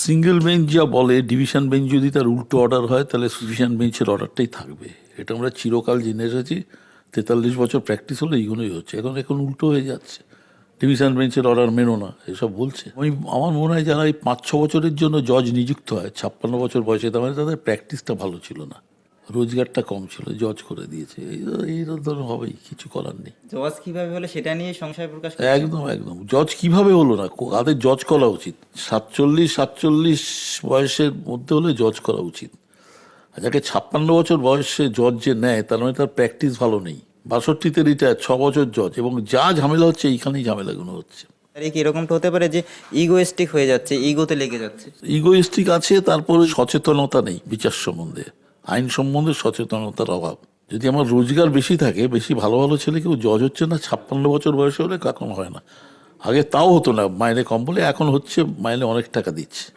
Single bench যা বলে, division bench যদি তার উল্টো অর্ডার হয় তাহলে ডিভিশন বেঞ্চের অর্ডারটাই থাকবে। এটা আমরা চিরকাল জেনে এসেছি। 43 বছর প্র্যাকটিস হলে এইগুলোই হচ্ছে। এখন উল্টো হয়ে যাচ্ছে, ডিভিশন বেঞ্চের অর্ডার মেনো না, এসব বলছে। আমার মনে হয় যারা এই 5-6 বছরের জন্য জজ নিযুক্ত হয় 56 বছর বয়সে, তার মানে তাদের প্র্যাকটিসটা ভালো ছিল না, রোজগারটা কম ছিল, জজ করে দিয়েছে। এই ধরনের হবেই, কিছু করার নেই। জজ কিভাবে হলো সেটা নিয়ে সংশয় প্রকাশ করছে। একদম একদম। জজ কিভাবে হলো না, তাদের জজ করা উচিত। 47-48 বয়সের মধ্যে হলে জজ করা উচিত। আর যাকে 56 বছর বয়সে জজ যে নেয়, তার মানে তার প্র্যাকটিস ভালো নেই। 62-তে রিটায়ার, 6 বছর জজ, এবং যা ঝামেলা হচ্ছে এইখানেই ঝামেলাগুলো হচ্ছে। আর কি এরকমটা হতে পারে যে ইগোয়েস্টিক হয়ে যাচ্ছে, ইগোতে লেগে যাচ্ছে। ইগোইস্টিক আছে, তারপরে সচেতনতা নেই বিচার সম্বন্ধে, আইন সম্বন্ধে সচেতনতার অভাব। যদি আমার রোজগার বেশি থাকে, বেশি ভালো ভালো ছেলে কেউ জজ হচ্ছে না 56 বছর বয়সে হলে, কখনো হয় না। আগে তাও হতো না, মাইনে কম বলে, এখন হচ্ছে, মাইনে অনেক টাকা দিচ্ছে।